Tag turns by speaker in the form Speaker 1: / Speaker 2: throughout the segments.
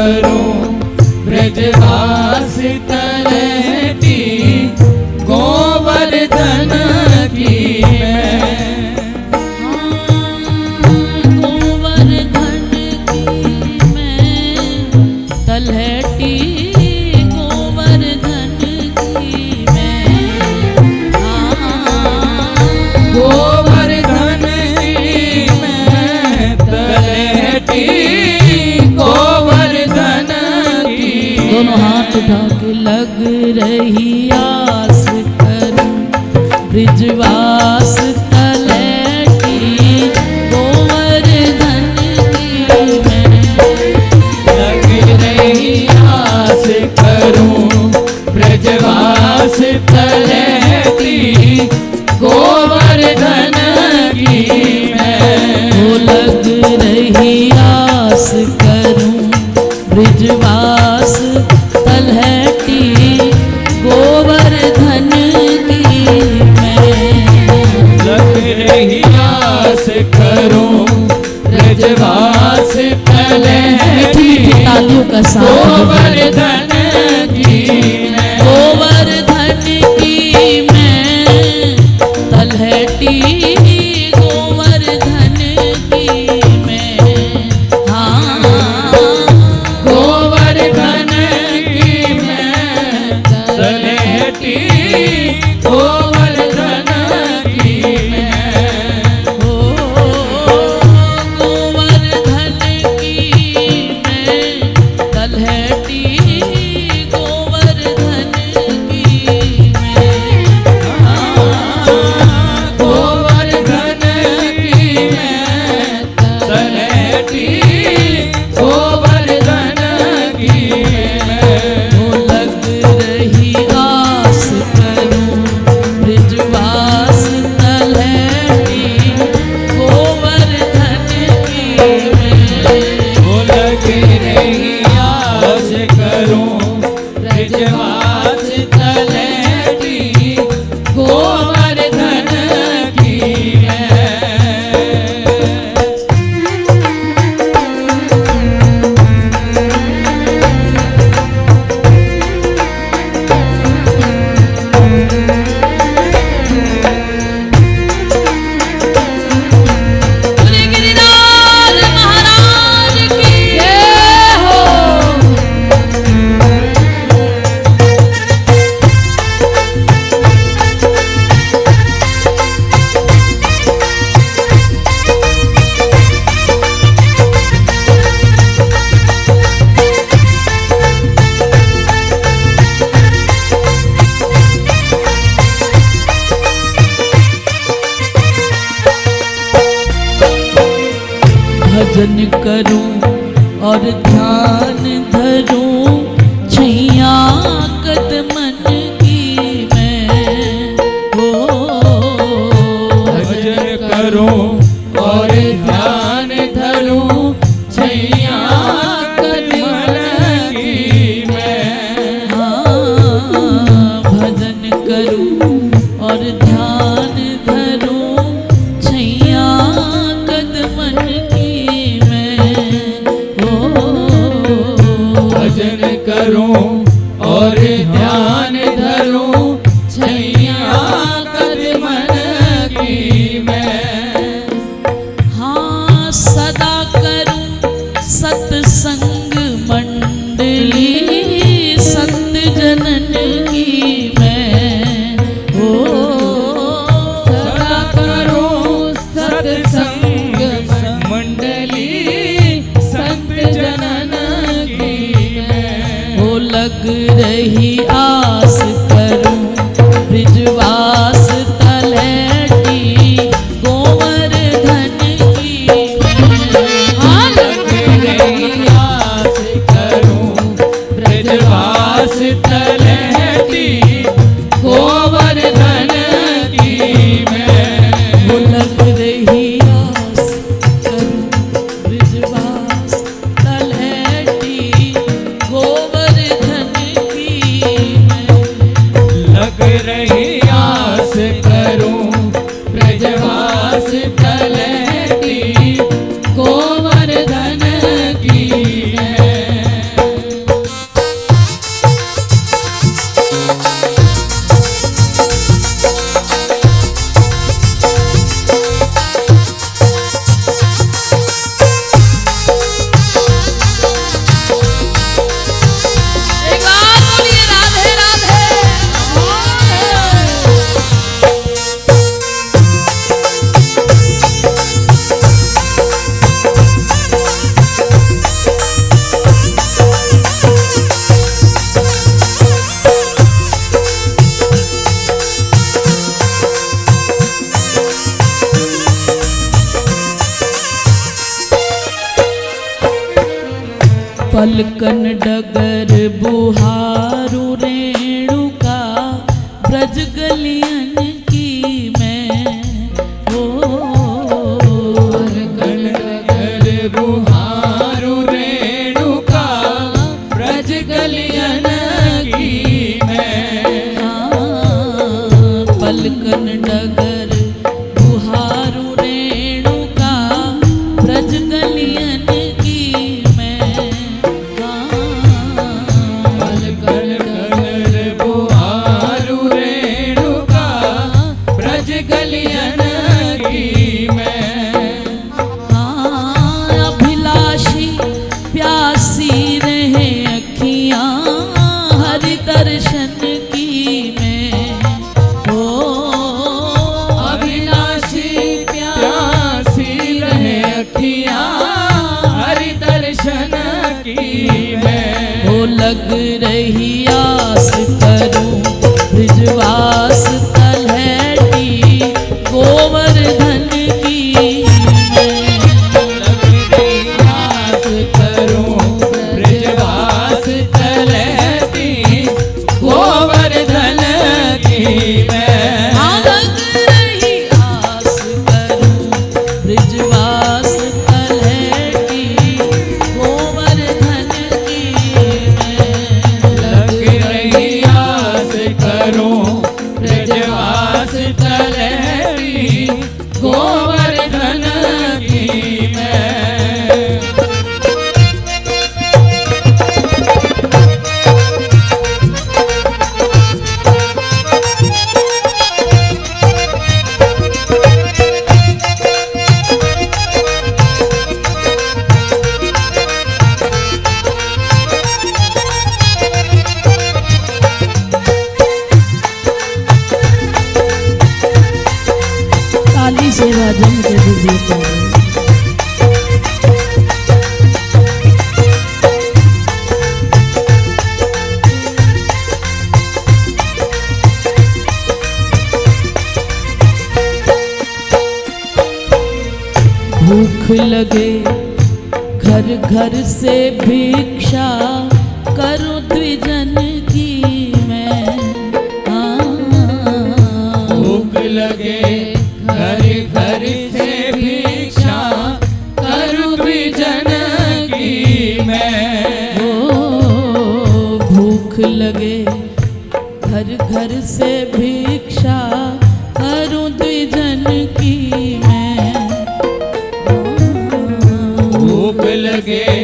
Speaker 1: करूं ब्रजवास तलहटी गोवर्धन की मैं।
Speaker 2: गोवर्धन की मैं तलहटी गोवर्धन की मैं।
Speaker 1: गोवर्धन की मैं तलहटी गोवर्धन की।
Speaker 2: दोनों हाथ उठा के लग रही आस करूं ब्रिजवास तलहटी गोवर्धन की मैं।
Speaker 1: लग रही आस करूं ब्रजवास तलहटी गोवर्धन की मैं।
Speaker 2: वो लग रही आस करूं ब्रिजवास तलहटी गोवर्धन की मैं।
Speaker 1: लग रही आस करूं ब्रजवास तलहटी
Speaker 2: तालियों का साथ
Speaker 1: गोवर्धन की मैं।
Speaker 2: गोवर्धन की मैं तलहटी गोवर्धन की मैं। हाँ
Speaker 1: गोवर्धन की मैं तलहटी गोवर्धन की मैं।
Speaker 2: ओ गोवर्धन की मैं तलहटी गोवर्धन की मैं।
Speaker 1: गोवर्धन की मैं तलहटी गोवर्धन की मैं।
Speaker 2: वो लग रही आस करूं ब्रिजवास तलहटी गोवर्धन की मैं।
Speaker 1: वो लग रही आस करूं ब्रजवास तलहटी गोवर्धन की मैं।
Speaker 2: श्री गिरिराज महाराज की जय हो। भजन करूं और ध्यान धरूं छैया कदमन की मैं। हो
Speaker 1: भजन करूं और ध्यान धरूं छैया कदमन की मैं।
Speaker 2: हाँ भजन करूं और ध्यान धरूं छैया कदमन की मैं। ओ
Speaker 1: भजन करूं और ध्यान धरूं छैया कदमन की मैं।
Speaker 2: हाँ सदा करूं सत्संग मंडली संत जनन की मैं। ओ
Speaker 1: सदा करूं सत्संग मंडली संत जनन की मैं।
Speaker 2: वो लग रही आस करूं ब्रिजवास तलहटी गोवर्धन की मैं। हाँ
Speaker 1: लग रही आस करूं ब्रजवास तलहटी गोवर्धन की मैं।
Speaker 2: वो लग रही आस करूं ब्रिजवास तलहटी गोवर्धन की पलकन डगर बुहारू रेणुका ब्रज गलियन की मैं हो।
Speaker 1: पलकन डगर बुहारू रेणुका ब्रज गलियन की मैं।
Speaker 2: पलकन डगर बुहारू रेणुका ब्रज गलियन की मैं।
Speaker 1: पलकन डगर बुहारू रेणुका ब्रज गलियन की मैं।
Speaker 2: अभिलाषी प्यासी रहे अखियां हरि दर्शन की मैं हो।
Speaker 1: अभिलाषी प्यासी रहे अखियां हरि दर्शन की मैं।
Speaker 2: हो लग रही आस करूं ब्रिजवास तलहटी गोवर्धन की मैं।
Speaker 1: लग रही आस करूं ब्रजवास तलहटी गोवर्धन की मैं।
Speaker 2: लग रही आस करूं ब्रिजवास तलहटी गोवर्धन की मैं।
Speaker 1: लग रही आस करूं ब्रजवास तलहटी गोवर्धन की मैं।
Speaker 2: ताली से भजन के दीजिए प्यारे। भूख लगे घर घर से भिक्षा करूं द्विजन की मैं।
Speaker 1: भूख लगे घर घर से भिक्षा करूं द्विजन की मैं।
Speaker 2: भूख लगे घर घर से भिक्षा करूं द्विजन की मैं।
Speaker 1: भूख लगे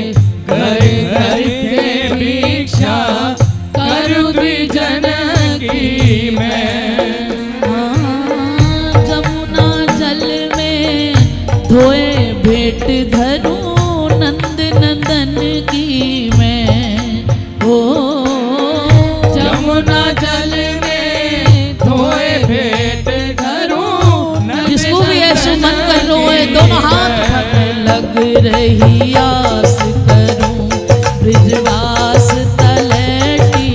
Speaker 1: घर घर से भिक्षा करूं द्विजन की मैं।
Speaker 2: जमुना जल में धोए भेंट धरूं नंद नंदन की मैं हो।
Speaker 1: जमुना जल में धोए भेंट धरूं नंद
Speaker 2: जिसको भी ऐसे मन कर लो
Speaker 1: नंदन की
Speaker 2: दोनों हाथ
Speaker 1: मैं।
Speaker 2: लग रही आस करूं ब्रिजवास तलहटी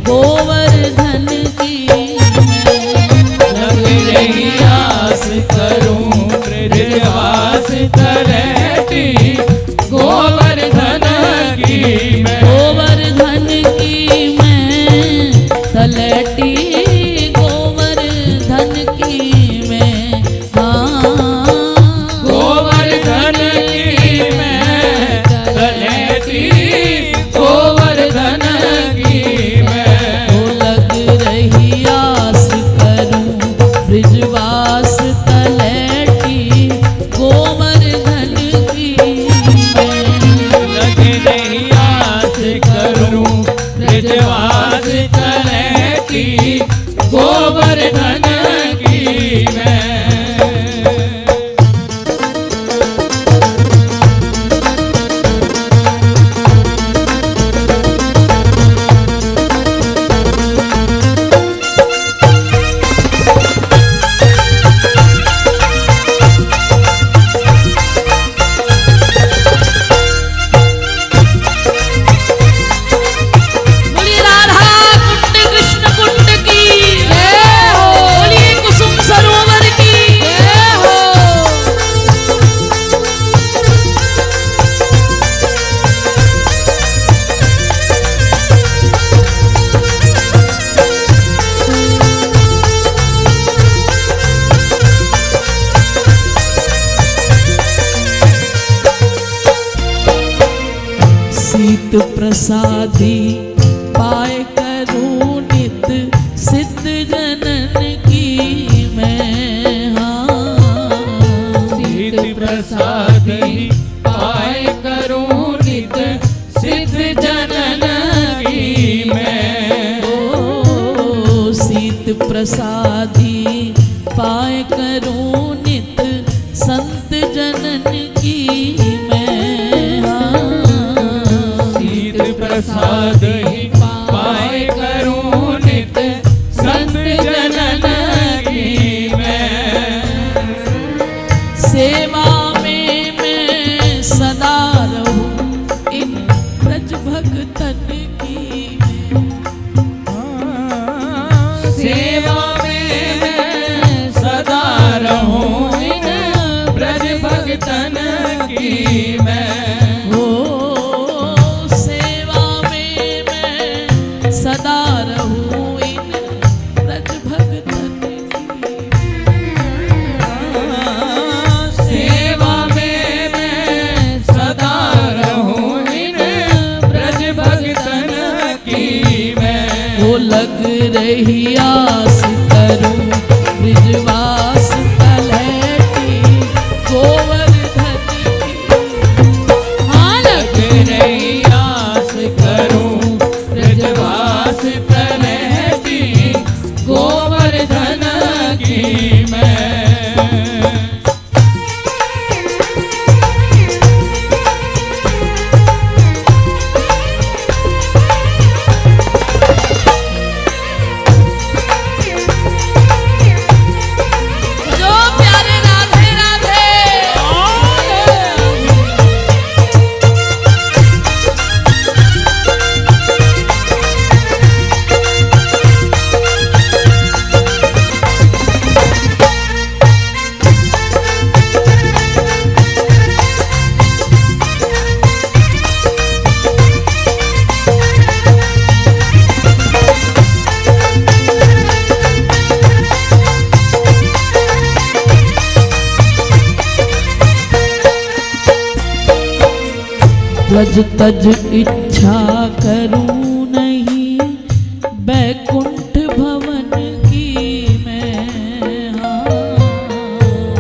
Speaker 2: गोवर्धन की मैं।
Speaker 1: लग रही आस करूं ब्रजवास तलहटी गोवर्धन की मैं।
Speaker 2: गोवर्धन की मैं तलहटी गोवर्धन की मैं।
Speaker 1: गोवर्धन की मैं तलहटी गोवर्धन की मैं।
Speaker 2: लग रही आस करूं ब्रिजवास तलहटी गोवर्धन की मैं।
Speaker 1: लग रही आस करूं ब्रजवास तलहटी गोवर्धन की मैं।
Speaker 2: बोलिए राधा कुंड कृष्ण कुंड की जय हो। प्रसादी पाए करूं नित सिद्ध जनन की मैं। हाँ
Speaker 1: शीत प्रसादी पाए करूं नित सिद्ध जनन की मैं।
Speaker 2: ओ शीत प्रसादी पाए करूं नित संत जनन की मैं। हाँ
Speaker 1: शीत प्रसादी पाए करूं नित संत जनन की मैं।
Speaker 2: सेवा में मैं सदा रहूं इन ब्रज भक्तन की मैं।
Speaker 1: सेवा में मैं सदा रहूं इन ब्रज भक्तन की मैं।
Speaker 2: हो सेवा में मैं सदा रहूं इन ब्रज भक्तन की।
Speaker 1: सेवा में मैं सदा रहूं इन ब्रज भक्तन की मैं।
Speaker 2: वो लग रही आस करूं ब्रिजवास तलहटी गोवर्धन की। हाँ
Speaker 1: लग रही आस करूं ब्रजवास तलहटी गोवर्धन की मैं।
Speaker 2: जो प्यारे राधे राधे। व्रज तज इच्छा करूं नहीं बैकुंठ भवन की मैं।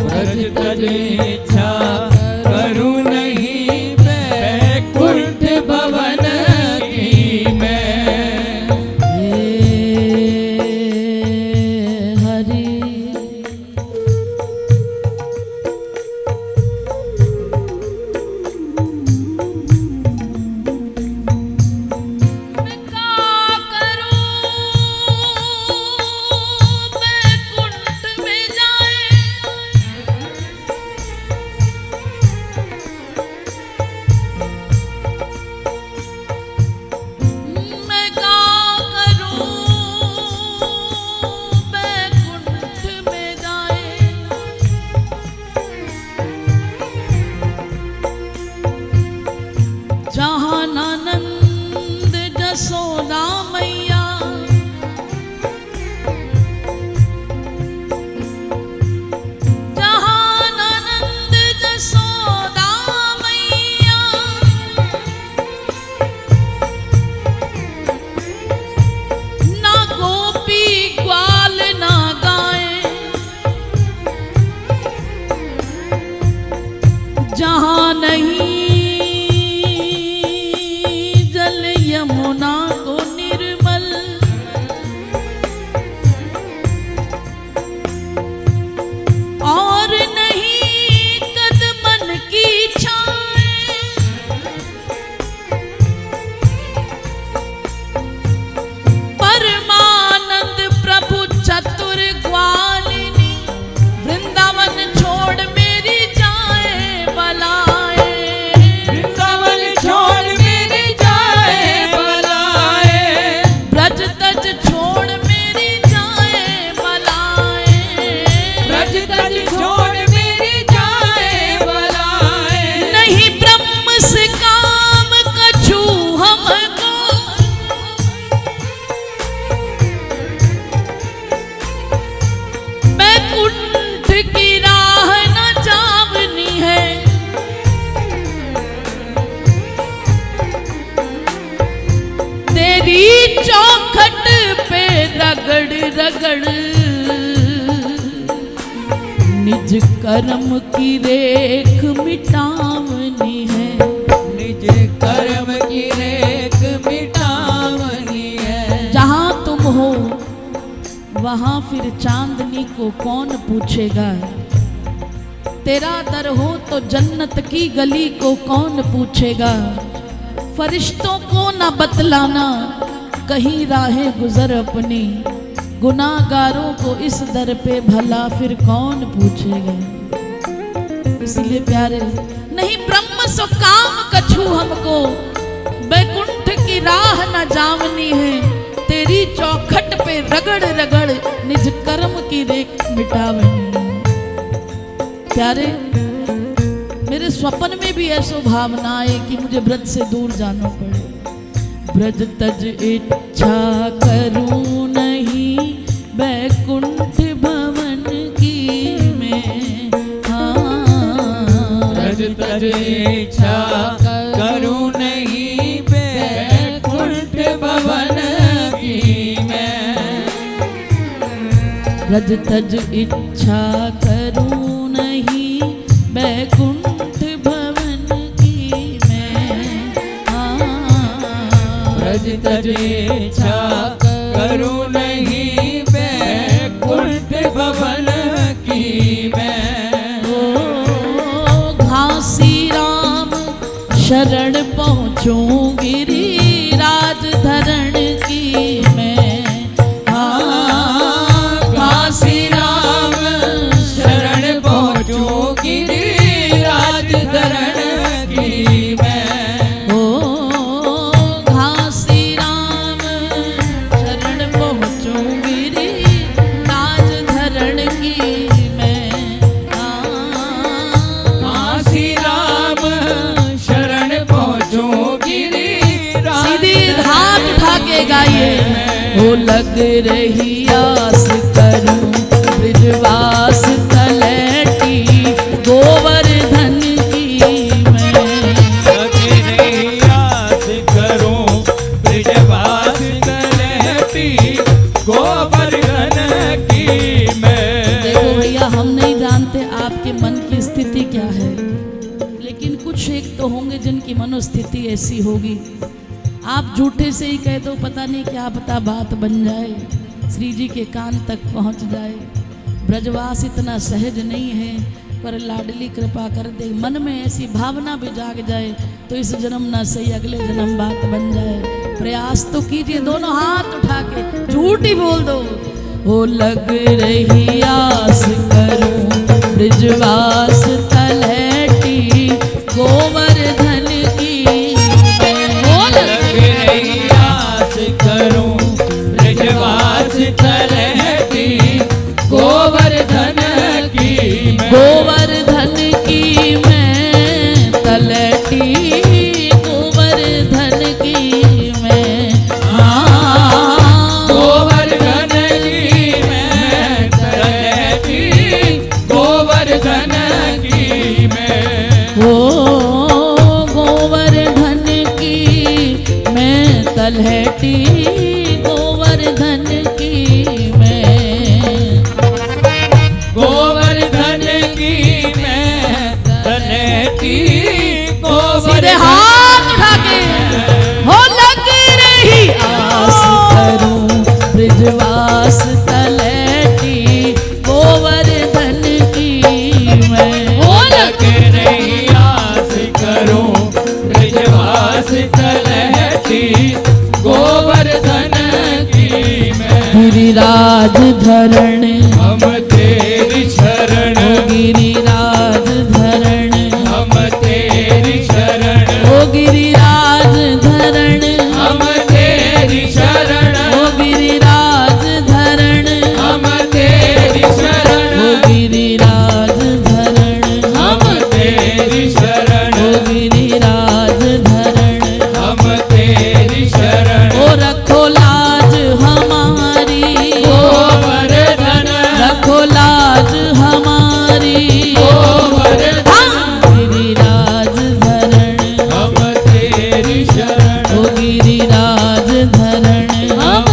Speaker 1: व्रज तज इच्छा करूं नहीं बैकुंठ भवन की मैं।
Speaker 2: हरि जहाँ नहीं जल यमुना को निर्मल, और नहीं कदमन की छाए, परमानंद प्रभु चतुर ग्वालिनी वृंदावन छोड़ मेरी जाए बलाए,
Speaker 1: वृंदावन छोड़ मेरी जाए बलाए।
Speaker 2: चौखट पे रगड़ रगड़ निज कर्म की रेख मिटावनी है।
Speaker 1: निज कर्म की रेख मिटावनी है।
Speaker 2: जहां तुम हो वहां फिर चांदनी को कौन पूछेगा। तेरा दर हो तो जन्नत की गली को कौन पूछेगा। फरिश्तों को न बतलाना कहीं राहें गुजर अपनी, गुनाहगारों को इस दर पे भला फिर कौन पूछेगा। इसलिए प्यारे नहीं ब्रह्म सो काम कछु हमको, बैकुंठ की राह न जावनी है। तेरी चौखट पे रगड़ रगड़ निज कर्म की रेख मिटावनी है। प्यारे मेरे स्वप्न में भी ऐसो भावना है कि मुझे ब्रज से दूर जाना पड़े। ब्रज तज इच्छा करूं नहीं बैकुंठ भवन की मैं। हाँ
Speaker 1: ब्रज तज इच्छा करूं नहीं बैकुंठ भवन की मैं।
Speaker 2: ब्रज तज इच्छा करूं नहीं बैकुंठ भवन की मैं।
Speaker 1: ब्रज तज इच्छा करूं नहीं बैकुंठ भवन की मैं।
Speaker 2: ओ घासी राम शरण पहुँचूं गिरिराज धरण की मैं।
Speaker 1: घासी राम शरण पहुँचूं गिरिराज धरण की मैं।
Speaker 2: ओ घासी राम शरण पहुँचूं गिरिराज धरण की मैं।
Speaker 1: घासी राम शरण पहुँचूं गिरिराज।
Speaker 2: सीधी हाथ उठा के गाइए। ओ लग रही आस करूं ब्रिजवास तलैटी गोवर्धन की मैं।
Speaker 1: लग रही आस करूं ब्रिजवास तलैटी गोवर्धन की मैं।
Speaker 2: देखो भैया हम नहीं जानते आपके मन की स्थिति क्या है, लेकिन कुछ एक तो होंगे जिनकी मनोस्थिति ऐसी होगी। आप झूठे से ही कह दो पता नहीं क्या पता बात बन जाए, श्री जी के कान तक पहुंच जाए। ब्रजवास इतना सहज नहीं है, पर लाडली कृपा कर दे। मन में ऐसी भावना भी जाग जाए तो इस जन्म ना सही अगले जन्म बात बन जाए। प्रयास तो कीजिए, दोनों हाथ उठा के झूठ ही बोल दो। ओ लग रही आस करूं ब्रजवास तलैटी गोवर्धन की मैं।
Speaker 1: लग रही आस करूं ब्रजवास तलैटी गोवर्धन की मैं।
Speaker 2: गोवर्धन की मैं तलैटी गोवर्धन की मैं।
Speaker 1: गोवर्धन की मैं तलैटी गोवर्धन की मैं।
Speaker 2: ओ गोवर्धन की मैं तलैटी गोवर्धन की मैं।
Speaker 1: गोवर्धन की मैं तलैटी
Speaker 2: सीधे हाथ उठा के हो लग रही आस करूं ब्रजवास तलैटी गोवर्धन की मैं।
Speaker 1: हो लग रही आस करूं ब्रजवास तलैटी गोवर्धन की मैं।
Speaker 2: गिरिराज धरण
Speaker 1: हम तेरी शरण।
Speaker 2: ओ गिरिराज धरण
Speaker 1: हम तेरी शरण।
Speaker 2: ओ गिरिराज धरण
Speaker 1: हम तेरी शरण।
Speaker 2: ओ गिरिराज धरण
Speaker 1: हम तेरी शरण।
Speaker 2: ओ गिरिराज धरण
Speaker 1: हम तेरी शरण।
Speaker 2: ओ गिरिराज धरण
Speaker 1: हम तेरी शरण।
Speaker 2: ओ रखो लाज हमारी
Speaker 1: गोवर्धन।
Speaker 2: रखो लाज हमारी
Speaker 1: गोवर्धन।
Speaker 2: गिरिराज धरण
Speaker 1: हम तेरी शरण।
Speaker 2: ओ गिरिराज धरण
Speaker 1: हम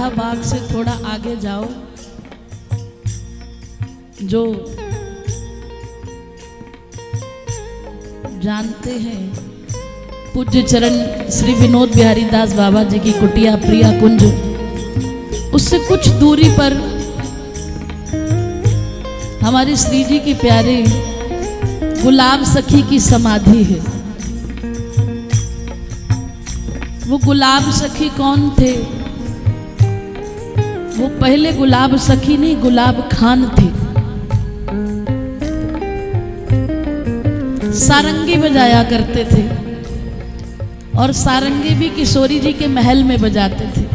Speaker 2: राधा बाग से थोड़ा आगे जाओ, जो जानते हैं पूज्य चरण श्री विनोद बिहारी दास बाबा जी की कुटिया प्रिया कुंज, उससे कुछ दूरी पर हमारे श्री जी के प्यारे गुलाब सखी की समाधि है। वो गुलाब सखी कौन थे? वो पहले गुलाब सखी नहीं, गुलाब खान थे। सारंगी बजाया करते थे और सारंगी भी किशोरी जी के महल में बजाते थे।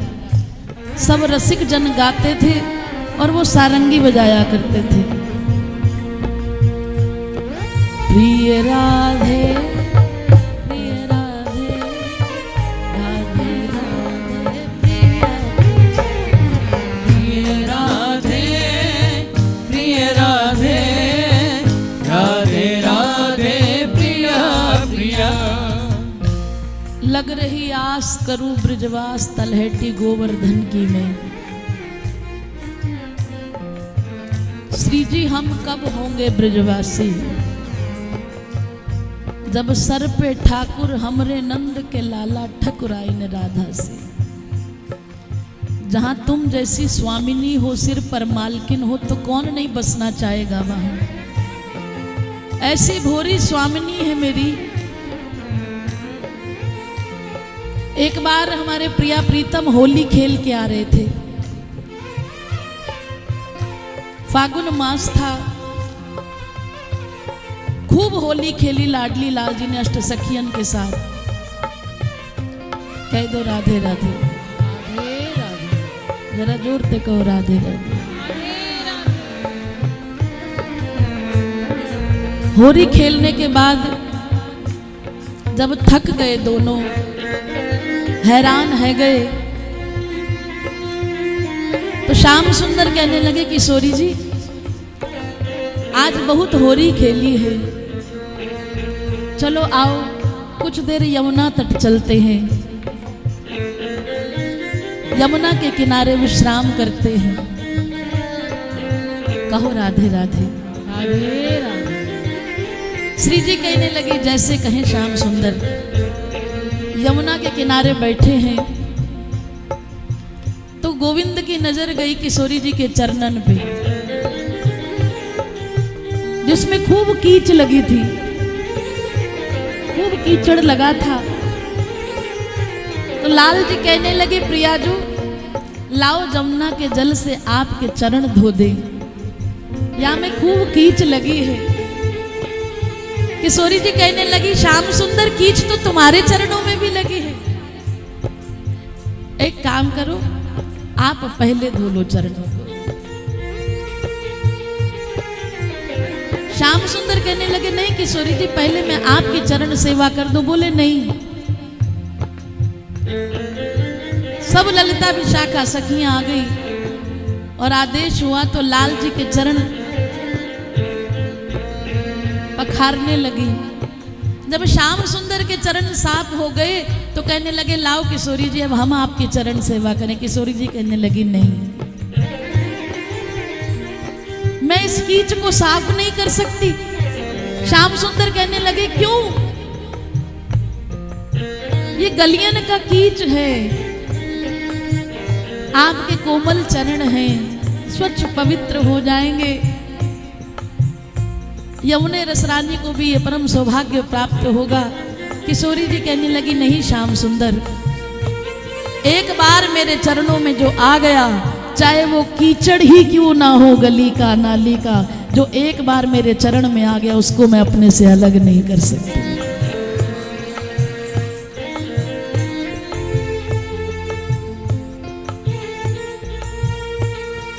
Speaker 2: सब रसिक जन गाते थे और वो सारंगी बजाया करते थे। प्रिय राधे प्रिय राधे राधे राधे
Speaker 1: प्रिय राधे प्रिय राधे राधे राधे प्रिया प्रिया।
Speaker 2: लग रही आस करूं ब्रजवास तलहटी गोवर्धन की मैं। श्री जी हम कब होंगे ब्रजवासी, जब सर पे ठाकुर हमरे नंद के लाला ठकुराइन राधा से। जहां तुम जैसी स्वामिनी हो, सिर पर मालकिन हो, तो कौन नहीं बसना चाहेगा वहां। ऐसी भोरी स्वामिनी है मेरी। एक बार हमारे प्रिया प्रीतम होली खेल के आ रहे थे। फागुन मास था, खूब होली खेली लाडली लाल जी ने अष्टसखियन के साथ। कह दो राधे राधे राधे राधे, जरा जोर से कहो राधे राधे। होली खेलने के बाद जब थक गए दोनों, हैरान है गए, तो श्याम सुंदर कहने लगे किशोरी जी आज बहुत होली खेली है, चलो आओ कुछ देर यमुना तट चलते हैं, यमुना के किनारे विश्राम करते हैं। कहो राधे राधे राधे राधे। श्री जी कहने लगे जैसे कहें श्याम सुंदर। यमुना के किनारे बैठे हैं तो गोविंद की नजर गई किशोरी जी के चरणन पे, जिसमें खूब कीच लगी थी, खूब कीचड़ लगा था। तो लाल जी कहने लगे प्रियाजू लाओ जमुना के जल से आपके चरण धो दे, या में खूब कीच लगी है। किशोरी जी कहने लगी श्याम सुंदर कीच तो तुम्हारे चरणों में भी लगी है, एक काम करो आप पहले धो लो चरणों को। श्याम सुंदर कहने लगे नहीं किशोरी जी पहले मैं आपकी चरण सेवा कर दूं। बोले नहीं। सब ललिता विशाखा सखियां आ गई और आदेश हुआ तो लाल जी के चरण पखारने लगी। जब श्याम सुंदर के चरण साफ हो गए तो कहने लगे लाओ किशोरी जी अब हम आपकी चरण सेवा करें। किशोरी जी कहने लगी नहीं, मैं इस कीच को साफ नहीं कर सकती। श्याम सुंदर कहने लगे क्यों? ये गलियन का कीच है, आपके कोमल चरण हैं, स्वच्छ पवित्र हो जाएंगे। यमुने रसरानी को भी ये परम सौभाग्य प्राप्त होगा। किशोरी जी कहने लगी नहीं श्याम सुंदर, एक बार मेरे चरणों में जो आ गया चाहे वो कीचड़ ही क्यों ना हो गली का नाली का, जो एक बार मेरे चरण में आ गया उसको मैं अपने से अलग नहीं कर सकती।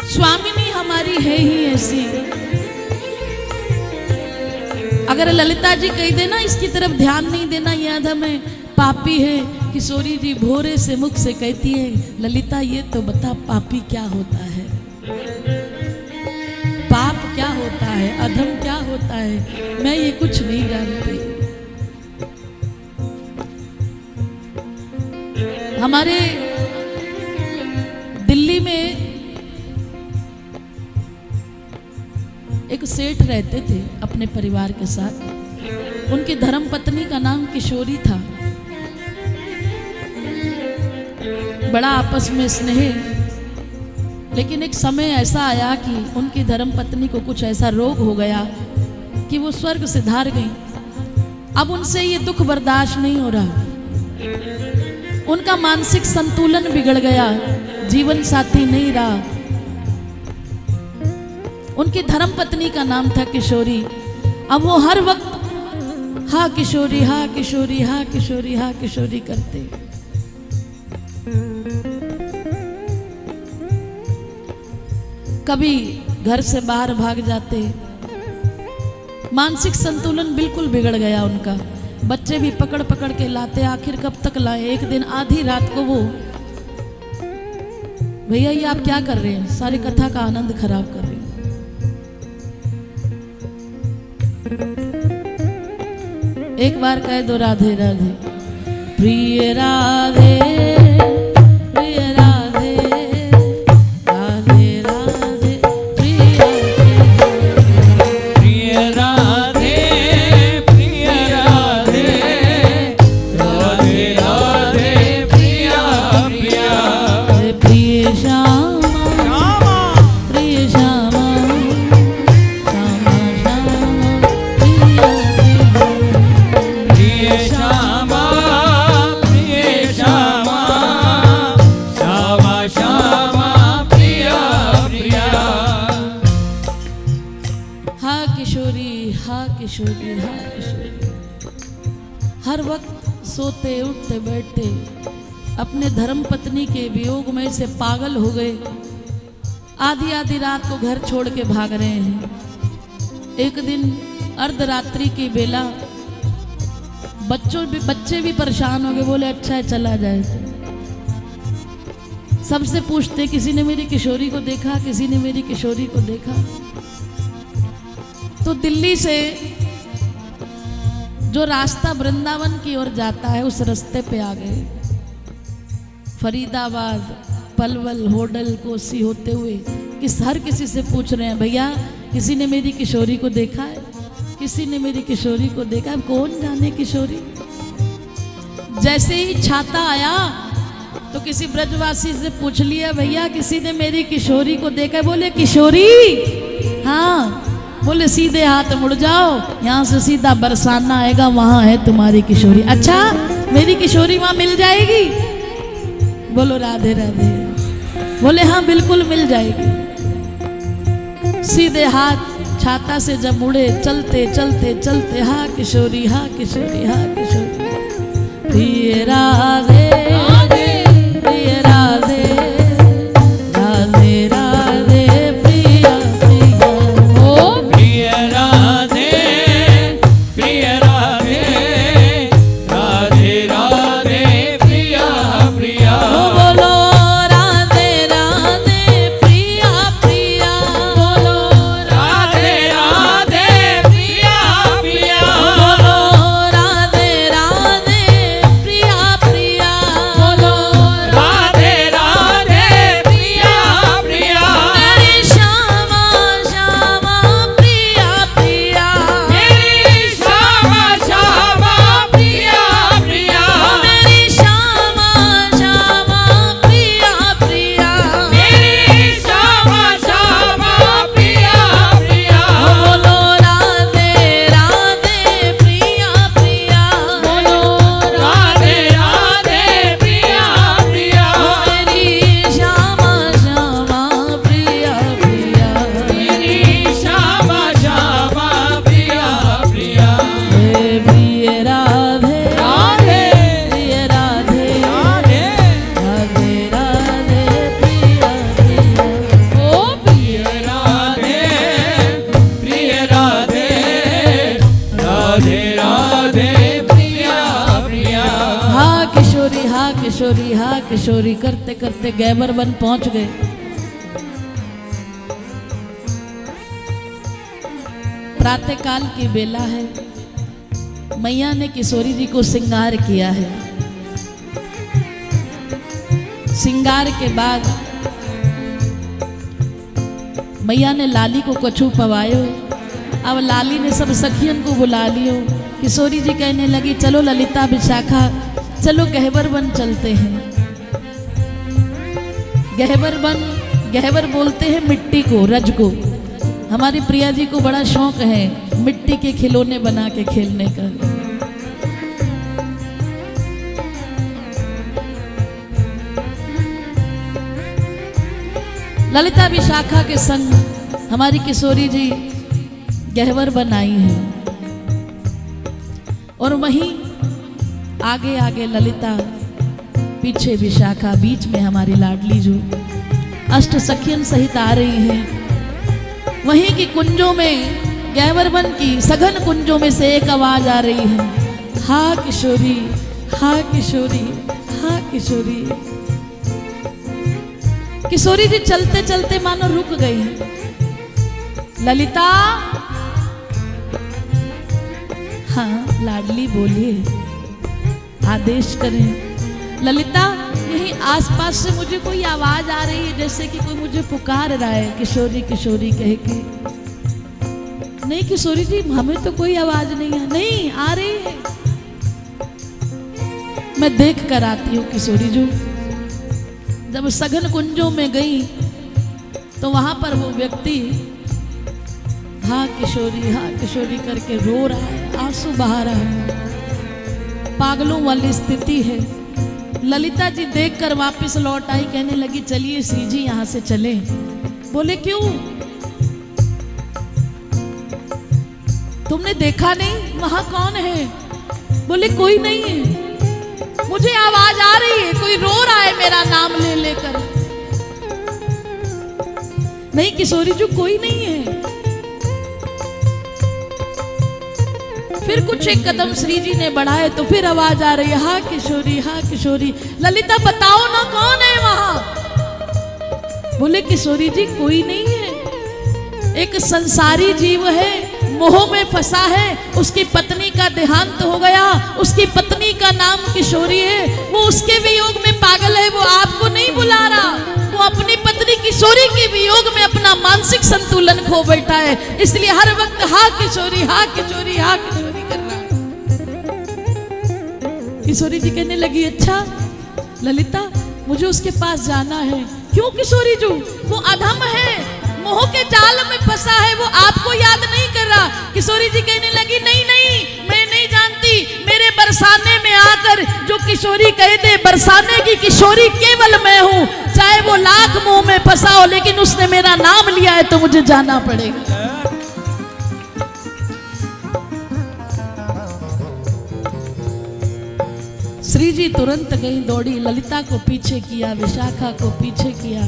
Speaker 2: स्वामिनी हमारी है ही ऐसी। अगर ललिता जी कह देना इसकी तरफ ध्यान नहीं देना, ये अधम है, पापी है, किशोरी जी भोरे से मुख से कहती है ललिता ये तो बता पापी क्या होता है, पाप क्या होता है, अधम क्या होता है, मैं ये कुछ नहीं जानती। हमारे दिल्ली एक सेठ रहते थे अपने परिवार के साथ। उनकी धर्मपत्नी का नाम किशोरी था। बड़ा आपस में स्नेह, लेकिन एक समय ऐसा आया कि उनकी धर्मपत्नी को कुछ ऐसा रोग हो गया कि वो स्वर्ग से धार गई। अब उनसे ये दुख बर्दाश्त नहीं हो रहा। उनका मानसिक संतुलन बिगड़ गया, जीवन साथी नहीं रहा। उनकी धर्मपत्नी का नाम था किशोरी। अब वो हर वक्त हा किशोरी, हा किशोरी, हा किशोरी, हा किशोरी करते। कभी घर से बाहर भाग जाते। मानसिक संतुलन बिल्कुल बिगड़ गया उनका। बच्चे भी पकड़ पकड़ के लाते, आखिर कब तक लाए। एक दिन आधी रात को वो, भैया ये आप क्या कर रहे हैं, सारी कथा का आनंद खराब कर रहे हैं। एक बार कह दो राधे राधे, प्रिय राधे, प्रिय राधे, राधे राधे, प्रिय
Speaker 1: राधे, प्रिय राधे, राधे राधे, प्रिय प्रिया,
Speaker 2: प्रिय श्यामा, प्रिय श्यामा, श्यामा श्यामा, प्रिय
Speaker 1: प्रिय श्यामा, प्रिय श्यामा, श्यामा श्यामा, प्रिय प्रिया।
Speaker 2: हा किशोरी, हा किशोरी, हा किशोरी। हर वक्त सोते उठते बैठते अपने धर्मपत्नी के वियोग में से पागल हो गए। आधी आधी रात को घर छोड़ के भाग रहे हैं। एक दिन अर्धरात्रि की बेला बच्चे भी परेशान हो गए। बोले अच्छा है चला जाए। सबसे पूछते, किसी ने मेरी किशोरी को देखा, किसी ने मेरी किशोरी को देखा। तो दिल्ली से जो रास्ता वृंदावन की ओर जाता है उस रास्ते पे आ गए। फरीदाबाद, पलवल, होडल, कोसी होते हुए हर किसी से पूछ रहे हैं, भैया किसी ने मेरी किशोरी को देखा है, किसी ने मेरी किशोरी को देखा है। कौन जाने किशोरी। जैसे ही छाता आया तो किसी ब्रजवासी से पूछ लिया, भैया किसी ने मेरी किशोरी को देखा है। बोले किशोरी, हाँ। बोले सीधे हाथ मुड़ जाओ, यहाँ से सीधा बरसाना आएगा, वहां है तुम्हारी किशोरी। अच्छा मेरी किशोरी वहां मिल जाएगी? बोलो राधे राधे। बोले हाँ बिल्कुल मिल जाएगी। सीधे हाथ छाता से जब मुड़े, चलते चलते चलते, हा किशोरी, हा किशोरी, हा किशोरी, प्रिय राधे, प्रिय राधे, राधे राधे, प्रिय प्रिया। ओ
Speaker 1: प्रिय राधे, प्रिय राधे, राधे राधे, प्रिय प्रिया।
Speaker 2: बोलो राधे राधे, प्रिया प्रिया। बोलो
Speaker 1: राधे राधे, प्रिय प्रिया।
Speaker 2: बोलो राधे राधे, प्रिया प्रिया। बोलो
Speaker 1: राधे राधे, प्रिय प्रिया।
Speaker 2: मेरी श्यामा श्यामा, प्रिया प्रिया।
Speaker 1: मेरी श्यामा श्यामा, प्रिय प्रिया।
Speaker 2: मेरी श्यामा श्यामा, प्रिया प्रिया।
Speaker 1: मेरी श्यामा श्यामा, प्रिय प्रिया।
Speaker 2: बोलो राधे राधे, प्रिया प्रिया। बोलो
Speaker 1: राधे राधे, प्रिय प्रिया।
Speaker 2: मेरी श्यामा श्यामा, प्रिया प्रिया।
Speaker 1: मेरी श्यामा श्यामा, प्रिय प्रिया।
Speaker 2: हे प्रिय राधे,
Speaker 1: राधे,
Speaker 2: प्रिय राधे,
Speaker 1: राधे,
Speaker 2: राधे राधे, प्रिया प्रिया। ओ
Speaker 1: प्रिय राधे, प्रिय राधे, राधे राधे, प्रिय प्रिया।
Speaker 2: हा किशोरी, हा किशोरी, हा किशोरी करते करते गैबर बन पहुंच गए। प्रातःकाल की बेला है। मैया ने किशोरी जी को श्रृंगार किया है। श्रृंगार के बाद मैया ने लाली को कछु पवायो अब लाली ने सब सखियन को बुला लियो। किशोरी जी कहने लगी चलो ललिता विशाखा चलो गहवर बन चलते हैं। गहवर बोलते हैं मिट्टी को, रज को। हमारी प्रिया जी को बड़ा शौक है मिट्टी के खिलौने बना के खेलने का। ललिता विशाखा के संग हमारी किशोरी जी गहवर बनाई है और वहीं आगे आगे ललिता, पीछे विशाखा, बीच में हमारी लाडली जो अष्ट सखियन सहित आ रही है। वहीं की कुंजों में, गहवर बन की सघन कुंजों में से एक आवाज आ रही है, हा किशोरी, हा किशोरी, हा किशोरी। किशोरी जी चलते चलते मानो रुक गई। ललिता, हाँ लाडली बोलिए, आदेश करें। ललिता, यही आसपास से मुझे कोई आवाज आ रही है जैसे कि कोई मुझे पुकार रहा है किशोरी किशोरी कह के। नहीं किशोरी जी, हमें तो कोई आवाज नहीं है। नहीं आ रही है, मैं देख कर आती हूँ किशोरी जी। जब सघन कुंजों में गई तो वहां पर वो व्यक्ति हाँ किशोरी करके रो रहा है, आंसू बहा रहा है। पागलों वाली स्थिति है। ललिता जी देखकर वापस लौट आई, कहने लगी चलिए श्री जी यहां से चले। बोले क्यों, तुमने देखा नहीं वहां कौन है? बोले कोई नहीं है, मुझे आवाज आ रही है, कोई रो रहा है मेरा नाम ले लेकर। नहीं किशोरी जी, कोई नहीं है। फिर कुछ एक कदम श्री जी ने बढ़ाए तो फिर आवाज आ रही है, हाँ किशोरी, हाँ किशोरी। ललिता बताओ ना कौन है वहां? बोले किशोरी जी कोई नहीं है, एक संसारी जीव है, मोह में फंसा है, उसकी पत्नी का देहांत हो गया, उसकी पत्नी का नाम किशोरी है, वो उसके वियोग में पागल है, वो आपको नहीं बुला रहा, वो अपनी पत्नी किशोरी के वियोग में अपना मानसिक संतुलन खो बैठा है, इसलिए हर वक्त हाँ किशोरी, हाँ किशोरी, हाँ किशोरी कर रहा है। किशोरी जी कहने लगी अच्छा ललिता, मुझे उसके पास जाना है। क्यों किशोरी जी? वो अधम है, मोह के जाल में फंसा है, वो आपको याद नहीं कर रहा। किशोरी जी कहने लगी नहीं नहीं, मैं नहीं जानती, मेरे बरसाने में आकर जो किशोरी कहे थे, बरसाने की किशोरी केवल मैं हूँ, चाहे वो लाख मोह में फंसा हो, लेकिन उसने मेरा नाम लिया है तो मुझे जाना पड़ेगा। श्री जी तुरंत गई, दौड़ी, ललिता को पीछे किया, विशाखा को पीछे किया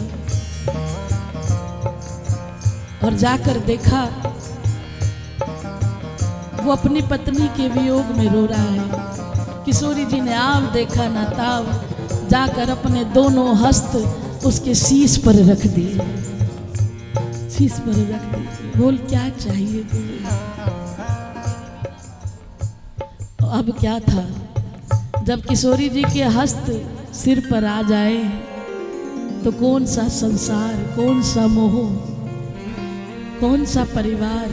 Speaker 2: और जाकर देखा वो अपनी पत्नी के वियोग में रो रहा है। किशोरी जी ने आव देखा ना ताव, जाकर अपने दोनों हस्त उसके शीश पर रख दिए, शीश पर रख दिए। बोल क्या चाहिए तुम्हें? अब क्या था, जब किशोरी जी के हस्त सिर पर आ जाए तो कौन सा संसार, कौन सा मोह, कौन सा परिवार।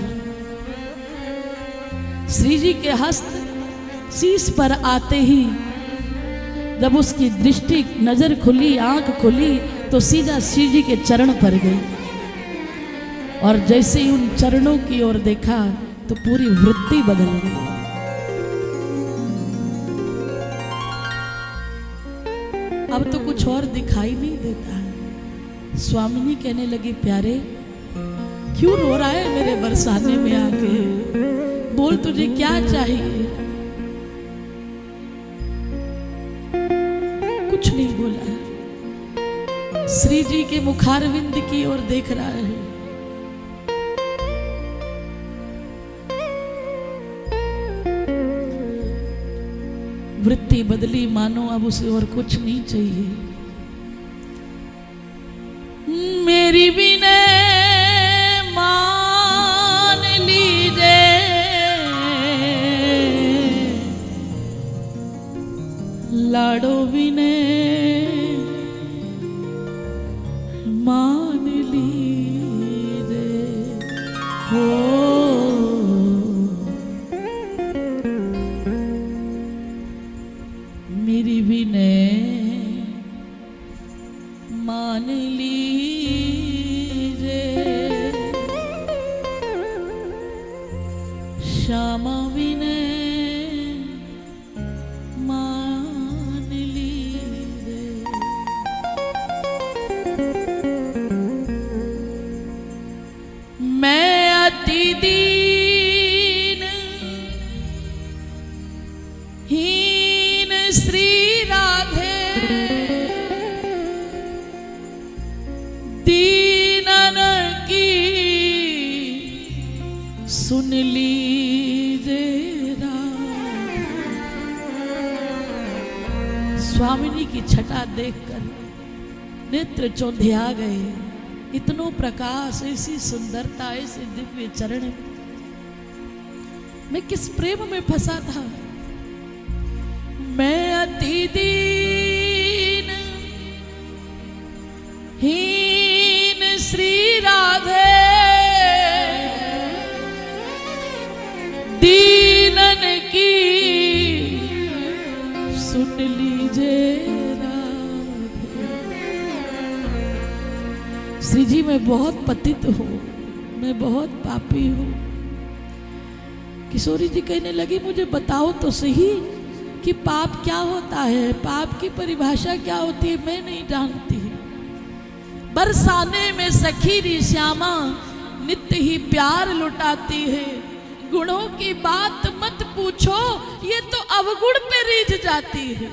Speaker 2: श्री जी के हस्त शीश पर आते ही जब उसकी दृष्टि, नजर खुली, आंख खुली तो सीधा श्री जी के चरण पर गई और जैसे ही उन चरणों की ओर देखा तो पूरी वृत्ति बदल गई। अब तो कुछ और दिखाई नहीं देता है। स्वामिनी कहने लगी प्यारे क्यों रो रहा है मेरे बरसाने में आके? बोल तुझे क्या चाहिए? कुछ नहीं बोला। श्री जी के मुखारविंद की ओर देख रहा है। वृत्ति बदली, मानो अब उसे और कुछ नहीं चाहिए। मेरी विनय मान लीजिए, लाडो विनय मान लीजिए। हो श्यामा विनय मान लीजे। मैं अति दीन हीन श्री राधे दीनन की सुन लीजे राधे। स्वामिनी की छटा देखकर नेत्र चौंधिया गए। इतनो प्रकाश, ऐसी सुंदरता, ऐसे दिव्य चरण, मैं किस प्रेम में फंसा था। मैं अति दीन हीन श्री राधे दीनन की सुन लीजे राधे। श्री जी मैं बहुत पतित हूँ, मैं बहुत पापी हूँ। किशोरी जी कहने लगी मुझे बताओ तो सही कि पाप क्या होता है, पाप की परिभाषा क्या होती है, मैं नहीं जानती। बरसाने में सखी री श्यामा नित्य ही प्यार लुटाती है। गुणों की बात मत पूछो, ये तो अवगुण पे रीझ जाती है।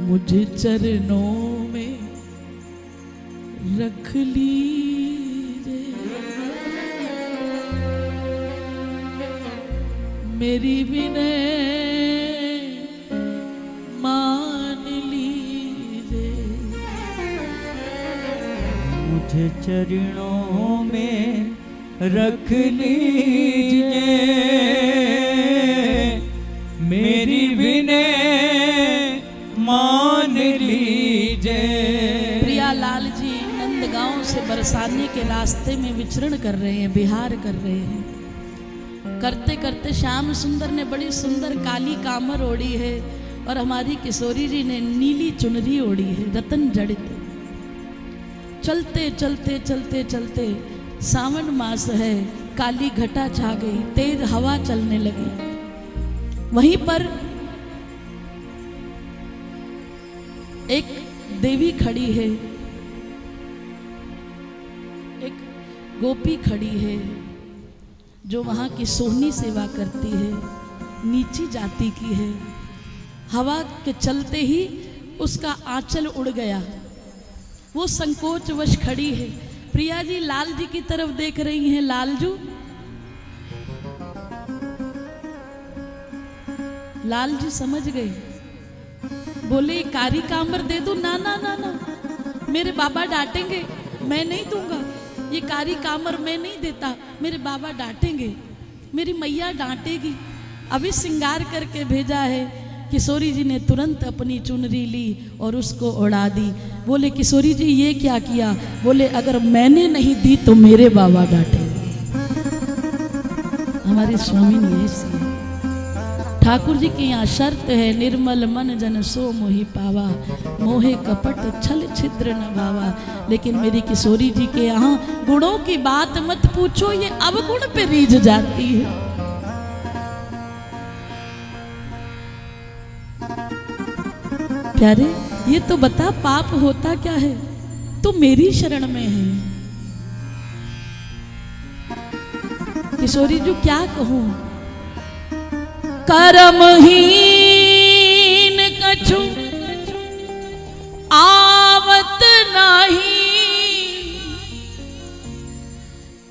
Speaker 2: मुझे चरणों में रख लीजे, मेरी विनय मान लीजे।
Speaker 1: मुझे चरणों में रख लीजिए, मेरी विनय मान लीजिए।
Speaker 2: प्रिया लाल जी नंदगांव से बरसाने के रास्ते में विचरण कर रहे हैं, विहार कर रहे हैं। करते करते श्याम सुंदर ने बड़ी सुंदर काली कामर ओढ़ी है और हमारी किशोरी जी ने नीली चुनरी ओढ़ी है, रतन जड़ित। चलते चलते चलते चलते सावन मास है, काली घटा छा गई, तेज हवा चलने लगी। वहीं पर एक देवी खड़ी है, एक गोपी खड़ी है जो वहां की सोहनी सेवा करती है, नीची जाति की है। हवा के चलते ही उसका आंचल उड़ गया, वो संकोचवश खड़ी है। प्रिया जी लाल जी की तरफ देख रही हैं। लालजू, लाल जी समझ गए, बोले कारी कांबर दे दो। ना ना ना ना, मेरे बाबा डांटेंगे, मैं नहीं दूंगा। ये कारी कांबर मैं नहीं देता, मेरे बाबा डांटेंगे, मेरी मैया डांटेगी। अभी श्रृंगार करके भेजा है। किशोरी जी ने तुरंत अपनी चुनरी ली और उसको उड़ा दी। बोले किशोरी जी ये क्या किया? बोले अगर मैंने नहीं दी तो मेरे बाबा डांटेंगे। हमारी स्वामी ने ऐसी है। ठाकुर जी की यहाँ शर्त है, निर्मल मन जन सो मोहि पावा, मोहे कपट छल छिद्र न भावा। लेकिन मेरी किशोरी जी के यहाँ गुणों की बात मत पूछो, ये अवगुण पे रीझ जाती है। प्यारे ये तो बता पाप होता क्या है? तू मेरी शरण में है। किशोरी जी क्या कहूं, कर्महीन कछु आवत नहीं,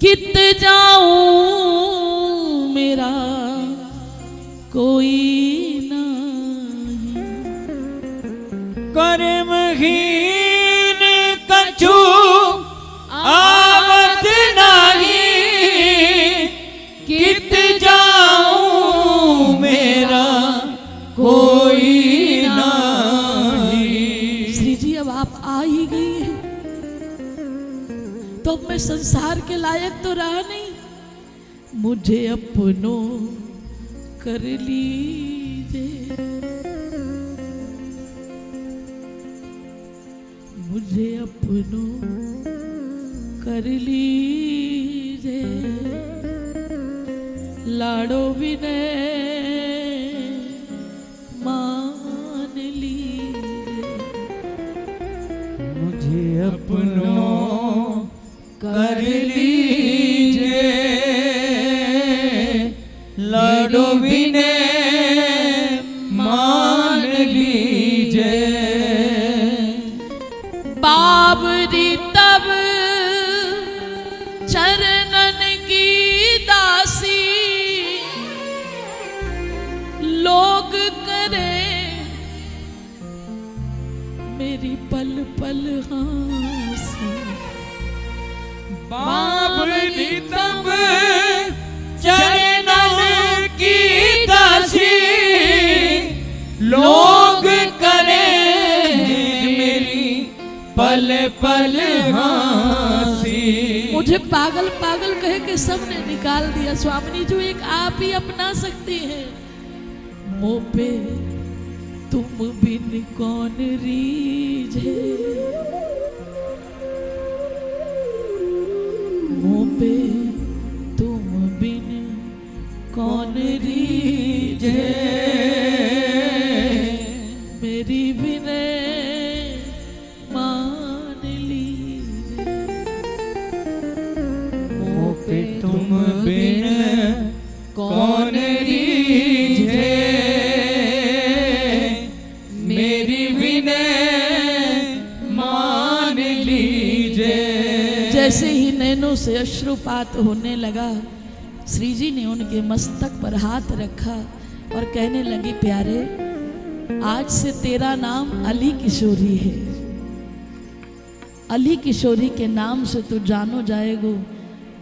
Speaker 2: कित जाऊं मेरा कोई नहीं।
Speaker 1: कर्महीन कछु आवत नहीं, कित जाऊं मेरा कोई नहीं।
Speaker 2: श्री जी अब आप आ ही गई हैं, तो अब मैं संसार के लायक तो रहा नहीं, मुझे अपनों कर लीजिए। मुझे अपनों कर लीजे लाडो विनय मान लीजे।
Speaker 1: मुझे अपनों कर लीजे लाडो विनय मान लीजे।
Speaker 2: बाबरी तब चरणन की दासी लोग करे मेरी पल पल हंसी।
Speaker 1: बाबरी तब चरणन की दासी लोग करे मेरी पल पल हंसी।
Speaker 2: मुझे पागल पागल कह के सबने निकाल दिया। स्वामिनी जो एक आप ही अपना सकती है। मुँह पे तुम बिन कौन रीझे, मुँह पे तुम बिन कौन रीझे मेरी विनय मान लीजे।
Speaker 1: मुँह पे तुम बिन कौन रीझे मेरी विनय मान लीजे।
Speaker 2: जैसे ही नैनों से अश्रुपात होने लगा, श्री जी ने उनके मस्तक पर हाथ रखा और कहने लगी, प्यारे आज से तेरा नाम अली किशोरी है। अली किशोरी के नाम से तू जानो जाएगो।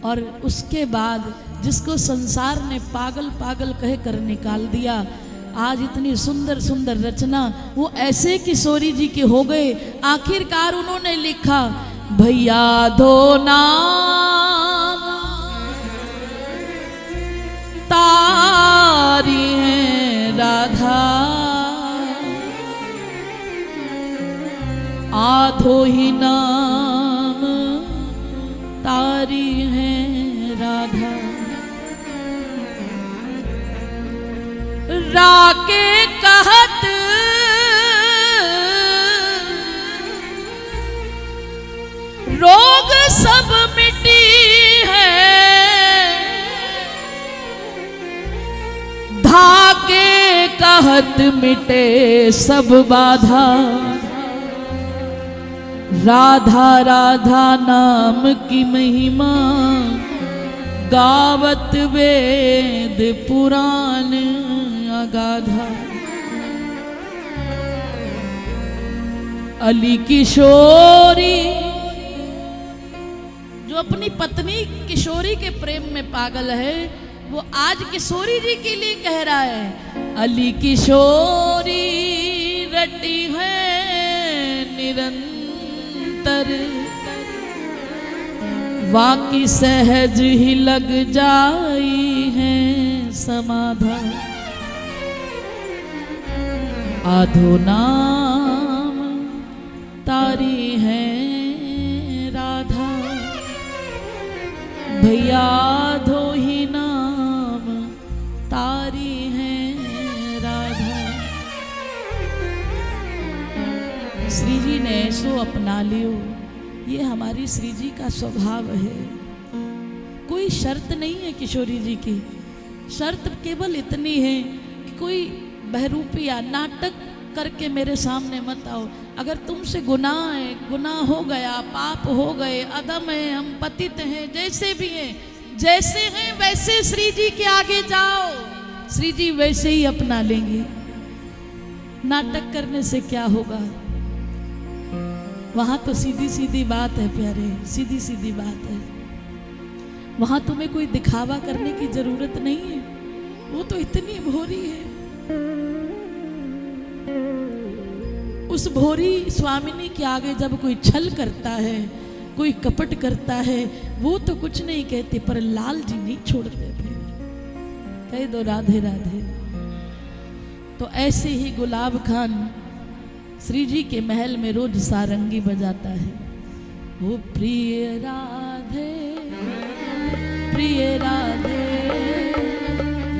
Speaker 2: और उसके बाद जिसको संसार ने पागल पागल कह कर निकाल दिया, आज इतनी सुंदर सुंदर रचना वो ऐसे किशोरी जी के हो गए। आखिरकार उन्होंने लिखा, भैया दो नाम तारी है राधा, आधो ही नाम तारी है राधा। राके कहत रोग सब मिटी है, धाके कहत मिटे सब बाधा। राधा राधा नाम की महिमा गावत वेद पुराण अगाधा। अली किशोरी जो अपनी पत्नी किशोरी के प्रेम में पागल है, वो आज किशोरी जी के लिए कह रहा है, अली किशोरी रटी है निरंतर, वाकी सहज ही लग जाई है समाधा। आधो नाम तारी है राधा, भैया आधो ही नाम तारी है राधा। श्री जी ने ऐसो अपना लियो, ये हमारी श्री जी का स्वभाव है। कोई शर्त नहीं है किशोरी जी की, शर्त केवल इतनी है कि कोई बहरूपिया नाटक करके मेरे सामने मत आओ। अगर तुमसे गुनाह है, गुनाह हो गया, पाप हो गए, अधम है, हम पतित हैं, जैसे भी हैं, जैसे हैं वैसे श्री जी के आगे जाओ, श्री जी वैसे ही अपना लेंगे। नाटक करने से क्या होगा? वहां तो सीधी सीधी बात है प्यारे, सीधी सीधी बात है। वहां तुम्हें कोई दिखावा करने की जरूरत नहीं है। वो तो इतनी भोरी है, उस भोरी स्वामिनी के आगे जब कोई छल करता है, कोई कपट करता है, वो तो कुछ नहीं कहते, पर लाल जी नहीं छोड़ते। फिर कह दो राधे राधे। तो ऐसे ही गुलाब खान श्री जी के महल में रोज सारंगी बजाता है। वो प्रिय राधे प्रिय राधे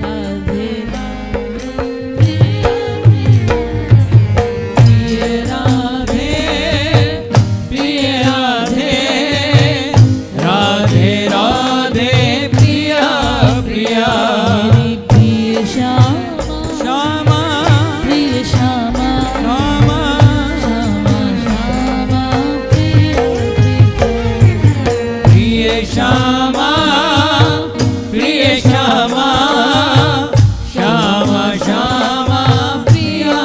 Speaker 2: राधे
Speaker 1: श्यामा प्रिय श्यामा श्यामा श्यामा प्रिया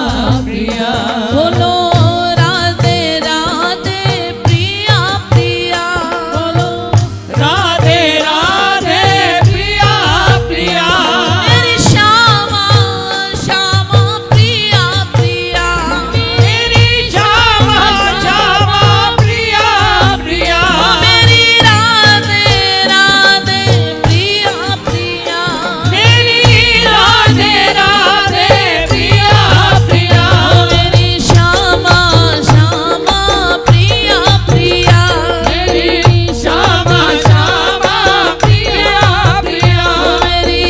Speaker 1: प्रिया
Speaker 2: बोलो राधे राधे प्रिया प्रिया बोलो
Speaker 1: राधे राधे प्रिया प्रिया
Speaker 2: मेरी श्यामा श्यामा प्रिया प्रिया
Speaker 1: मेरी श्यामा श्यामा प्रिया प्रिया
Speaker 2: मेरी राधे राधे प्रिया प्रिया
Speaker 1: मेरी राधे राधे प्रिया प्रिया
Speaker 2: मेरी श्यामा श्यामा प्रिया प्रिया
Speaker 1: मेरी श्यामा श्यामा प्रिया प्रिया
Speaker 2: मेरी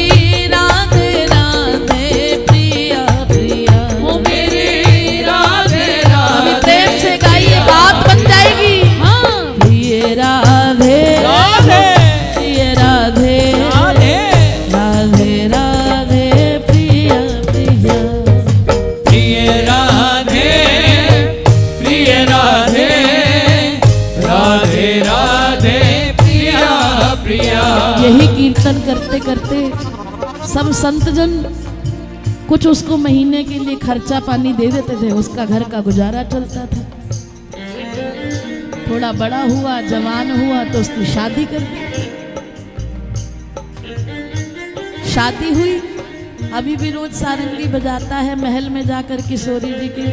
Speaker 2: राधे राधे प्रिया प्रिया
Speaker 1: ओ मेरी राधे
Speaker 2: अभी
Speaker 1: राधे
Speaker 2: प्रेम से गाइए, बात बन जाएगी। हाँ प्रिय राधे
Speaker 1: राधे
Speaker 2: प्रिय राधे
Speaker 1: राधे
Speaker 2: राधे राधे प्रिय प्रिया
Speaker 1: प्रिय राधे प्रिय राधे राधे राधे प्रिया प्रिया
Speaker 2: यही कीर्तन करते करते सब संतजन कुछ उसको महीने के लिए खर्चा पानी दे देते थे, उसका घर का गुजारा चलता था। थोड़ा बड़ा हुआ, जवान हुआ तो उसकी शादी कर दी। शादी हुई, अभी भी रोज सारंगी बजाता है महल में जाकर किशोरी जी के।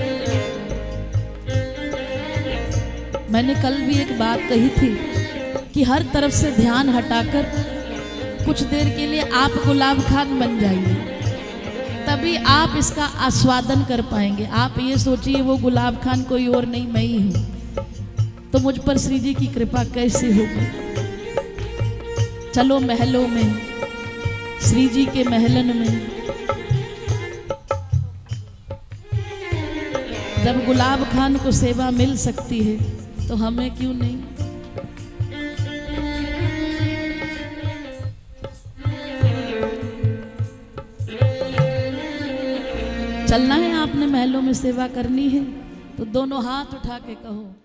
Speaker 2: मैंने कल भी एक बात कही थी कि हर तरफ से ध्यान हटाकर कुछ देर के लिए आप गुलाब खान बन जाइए, तभी आप इसका आस्वादन कर पाएंगे। आप ये सोचिए वो गुलाब खान कोई और नहीं, मैं ही हूं, तो मुझ पर श्री जी की कृपा कैसे होगी। चलो महलों में, श्री जी के महलन में जब गुलाब खान को सेवा मिल सकती है तो हमें क्यों नहीं। चलना है आपने महलों में सेवा करनी है तो दोनों हाथ उठा के कहो।